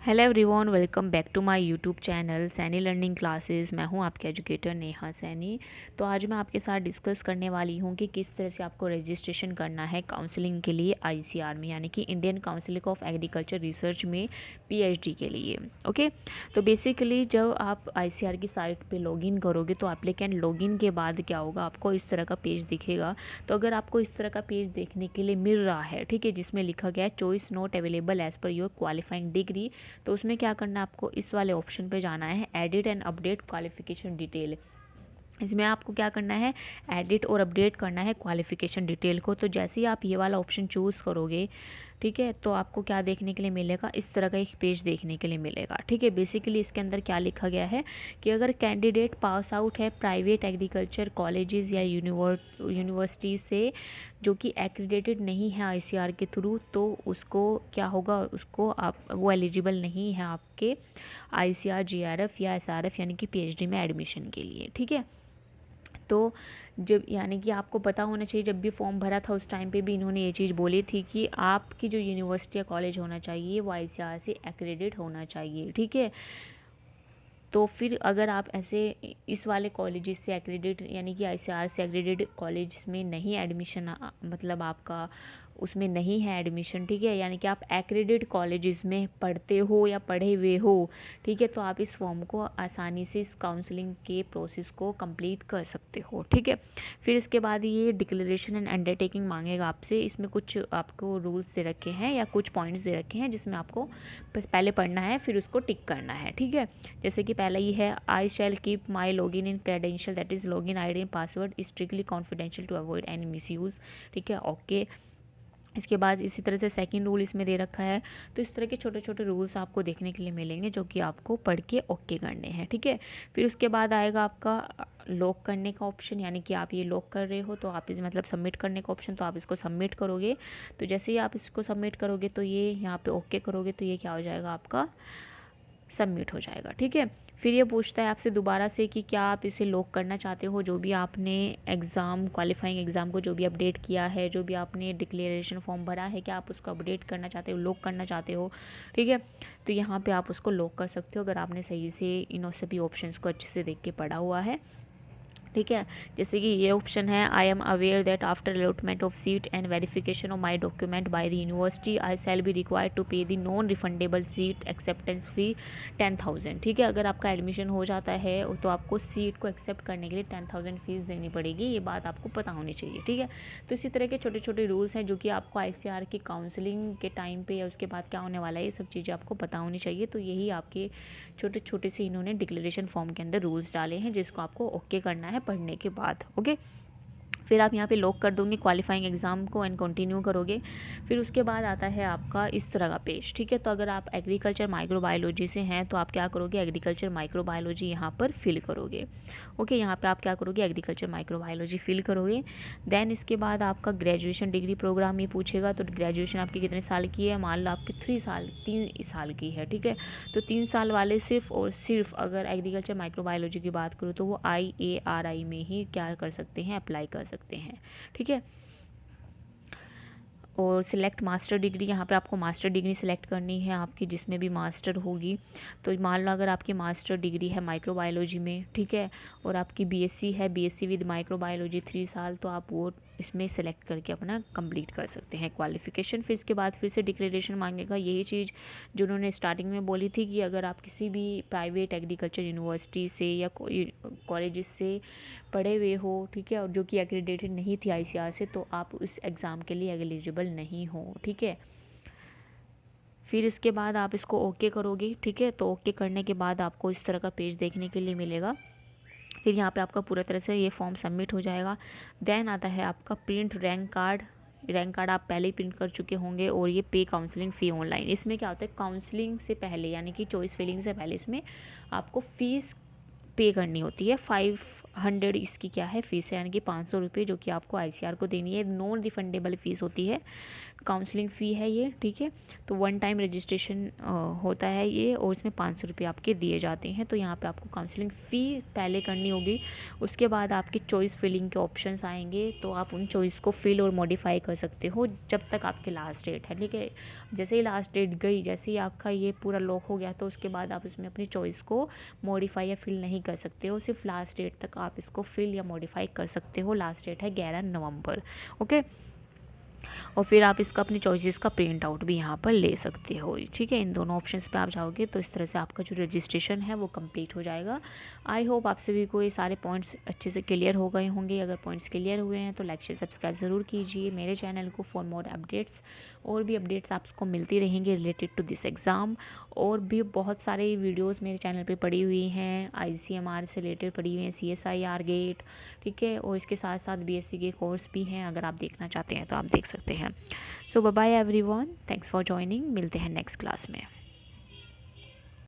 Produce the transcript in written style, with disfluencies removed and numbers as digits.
Hello everyone, welcome back to my YouTube channel Saini learning classes. मैं हूं आपके educator Neha Saini. तो आज मैं आपके साथ डिस्कस करने वाली हूं कि किस तरह से आपको रजिस्ट्रेशन करना है काउंसलिंग के लिए आईसीआर में, यानी कि Indian council of agriculture research में पीएचडी के लिए। ओके, तो बेसिकली जब आप आईसीआर की साइट पे लॉगिन करोगे तो एप्लीकेंट लॉगिन के बाद क्या होगा, आपको इस तरह का पेज दिखेगा। तो अगर आपको इस तरह का पेज देखने के लिए मिल रहा है, ठीक है, जिसमें लिखा गया है choice not available as per your qualifying degree, तो उसमें क्या करना है, आपको इस वाले ऑप्शन पे जाना है, edit and update qualification detail. इसमें आपको क्या करना है, एडिट और अपडेट करना है क्वालिफिकेशन डिटेल को। तो जैसे ही आप ये वाला ऑप्शन चूज़ करोगे, ठीक है, तो आपको क्या देखने के लिए मिलेगा, इस तरह का एक पेज देखने के लिए मिलेगा। ठीक है, बेसिकली इसके अंदर क्या लिखा गया है कि अगर कैंडिडेट पास आउट है प्राइवेट एग्रीकल्चर कॉलेजेस या यूनिवर्सिटी से जो कि एक्रीडेटेड नहीं है आईसीआर के थ्रू, तो उसको क्या होगा, उसको आप वो एलिजिबल नहीं है आपके आईसीआर जीआरएफ या एसआरएफ यानी कि पीएचडी में एडमिशन के लिए। ठीक है, तो जब यानी कि आपको पता होना चाहिए, जब भी फॉर्म भरा था उस टाइम पे भी इन्होंने ये चीज़ बोली थी कि आपकी जो यूनिवर्सिटी या कॉलेज होना चाहिए वो आईसीआर से एक्रेडिट होना चाहिए। ठीक है, तो फिर अगर आप ऐसे इस वाले कॉलेज से एक्रेडिट यानी कि आईसीआर से एक्रेडिट कॉलेज में नहीं एडमिशन, मतलब आपका उसमें नहीं है एडमिशन, ठीक है, यानी कि आप एक्रेडिट कॉलेजेस में पढ़ते हो या पढ़े हुए हो, ठीक है, तो आप इस फॉर्म को आसानी से इस काउंसलिंग के प्रोसेस को कंप्लीट कर सकते हो। ठीक है, फिर इसके बाद ये डिक्लेरेशन एंड अंडरटेकिंग मांगेगा आपसे। इसमें कुछ आपको रूल्स दे रखे हैं या कुछ पॉइंट्स दे रखे हैं जिसमें आपको बस पहले पढ़ना है, फिर उसको टिक करना है। ठीक है, जैसे कि पहला ये है, I shall keep my login in credential that is login ID and password strictly confidential to avoid any misuse. ठीक है, ओके। इसके बाद इसी तरह से सेकंड रूल इसमें दे रखा है। तो इस तरह के छोटे छोटे रूल्स आपको देखने के लिए मिलेंगे जो कि आपको पढ़ के ओके करने हैं। ठीक है, फिर उसके बाद आएगा आपका लॉक करने का ऑप्शन, यानी कि आप ये लॉक कर रहे हो तो आप इस मतलब सबमिट करने का ऑप्शन, तो आप इसको सबमिट करोगे। तो जैसे ही आप इसको सबमिट करोगे तो ये यहाँ पे ओके करोगे तो ये क्या हो जाएगा, आपका सबमिट हो जाएगा। ठीक है, फिर ये पूछता है आपसे दोबारा से कि क्या आप इसे लॉक करना चाहते हो, जो भी आपने एग्ज़ाम क्वालिफाइंग एग्ज़ाम को जो भी अपडेट किया है, जो भी आपने डिक्लेरेशन फॉर्म भरा है, क्या आप उसको अपडेट करना चाहते हो, लॉक करना चाहते हो। ठीक है, तो यहाँ पे आप उसको लॉक कर सकते हो अगर आपने सही से इन सभी ऑप्शंस को अच्छे से देख के पढ़ा हुआ है। ठीक है, जैसे कि ये ऑप्शन है, I am aware that after allotment of seat and verification of my document by the university I shall be required to pay the non refundable seat acceptance fee 10,000। ठीक है, अगर आपका एडमिशन हो जाता है तो आपको सीट को एक्सेप्ट करने के लिए 10,000 फीस देनी पड़ेगी, ये बात आपको पता होनी चाहिए। ठीक है, तो इसी तरह के छोटे छोटे रूल्स हैं जो कि आपको आईसीआर की काउंसलिंग के टाइम पे या उसके बाद क्या होने वाला है, ये सब चीज़ें आपको पता होनी चाहिए। तो यही आपके छोटे छोटे से इन्होंने डिक्लेरेशन फॉर्म के अंदर रूल्स डाले हैं जिसको आपको ओके करना है पढ़ने के बाद। ओके, फिर आप यहाँ पे लॉक कर दोगे क्वालिफाइंग एग्ज़ाम को एंड कंटिन्यू करोगे। फिर उसके बाद आता है आपका इस तरह का पेज। ठीक है, तो अगर आप एग्रीकल्चर माइक्रोबायोलॉजी से हैं तो आप क्या करोगे, एग्रीकल्चर माइक्रोबायोलॉजी यहाँ पर फिल करोगे। ओके, यहाँ पे आप क्या करोगे, एग्रीकल्चर माइक्रोबायोलॉजी फिल करोगे। देन इसके बाद आपका ग्रेजुएशन डिग्री प्रोग्राम ये पूछेगा, तो ग्रेजुएशन आपकी कितने साल की है, मान लो आपकी 3 साल की है। ठीक है, तो 3 साल वाले सिर्फ और सिर्फ अगर एग्रीकल्चर माइक्रोबायोलॉजी की बात करूँ तो वो IARI में ही क्या कर सकते हैं, अप्लाई कर सकते हैं। ठीक है, और सिलेक्ट मास्टर डिग्री, यहाँ पे आपको मास्टर डिग्री सिलेक्ट करनी है आपकी जिसमें भी मास्टर होगी। तो मान लो अगर आपकी मास्टर डिग्री है माइक्रोबायोलॉजी में, ठीक है, और आपकी बीएससी है, बीएससी विद माइक्रोबायोलॉजी 3 साल, तो आप वो इसमें सेलेक्ट करके अपना कंप्लीट कर सकते हैं क्वालिफिकेशन। फिर इसके बाद फिर से डिक्लेरेशन मांगेगा, यही चीज़ जो उन्होंने स्टार्टिंग में बोली थी कि अगर आप किसी भी प्राइवेट एग्रीकल्चर यूनिवर्सिटी से या कॉलेज से पढ़े हुए हो, ठीक है, और जो कि एक्रेडिटेड नहीं थी आईसीआर से, तो आप उस एग्ज़ाम के लिए एलिजिबल नहीं हो। ठीक है, फिर इसके बाद आप इसको ओके करोगे। ठीक है, तो ओके करने के बाद आपको इस तरह का पेज देखने के लिए मिलेगा। फिर यहाँ पे आपका पूरा तरह से ये फॉर्म सबमिट हो जाएगा। देन आता है आपका print rank card. Rank card आप पहले ही प्रिंट कर चुके होंगे। और ये पे काउंसलिंग फ़ी ऑनलाइन, इसमें क्या होता है, काउंसलिंग से पहले यानी कि चॉइस फिलिंग से पहले इसमें आपको फ़ीस पे करनी होती है। 500 इसकी क्या है फ़ीस है, यानी कि 500 रुपये, जो कि आपको आईसीआर को देनी है। नॉन रिफंडेबल फ़ीस होती है। काउंसलिंग फ़ी है ये, ठीक है। तो वन टाइम रजिस्ट्रेशन होता है ये, और इसमें 500 रुपये आपके दिए जाते हैं। तो यहाँ पे आपको काउंसलिंग फ़ी पहले करनी होगी, उसके बाद आपकी चॉइस फिलिंग के ऑप्शंस आएंगे, तो आप उन चॉइस को फिल और मॉडिफाई कर सकते हो जब तक आपकी लास्ट डेट है, ठीक है। जैसे ही लास्ट डेट गई, जैसे ही आपका ये पूरा लॉक हो गया, तो उसके बाद आप इसमें अपनी चॉइस को मॉडिफाई या फिल नहीं कर सकते हो। सिर्फ लास्ट डेट तक आप इसको फिल या मॉडिफाई कर सकते हो। लास्ट डेट है 11 नवंबर, ओके। और फिर आप इसका अपनी चॉइसेस का प्रिंट आउट भी यहाँ पर ले सकते हो, ठीक है। इन दोनों ऑप्शंस पे आप जाओगे तो इस तरह से आपका जो रजिस्ट्रेशन है वो कंप्लीट हो जाएगा। आई होप आप सभी को ये सारे पॉइंट्स अच्छे से क्लियर हो गए होंगे। अगर पॉइंट्स क्लियर हुए हैं तो लाइक शेयर सब्सक्राइब ज़रूर कीजिए मेरे चैनल को फॉर मोर अपडेट्स। और भी अपडेट्स आपको मिलती रहेंगी रिलेटेड टू दिस एग्ज़ाम। और भी बहुत सारे वीडियोस मेरे चैनल पे पड़ी हुई हैं, ICMR से रिलेटेड पड़ी हुई हैं, CSIR गेट, ठीक है। और इसके साथ साथ BSc के कोर्स भी हैं, अगर आप देखना चाहते हैं तो आप देख सकते हैं। So bye bye everyone, thanks for joining. मिलते हैं नेक्स्ट क्लास में।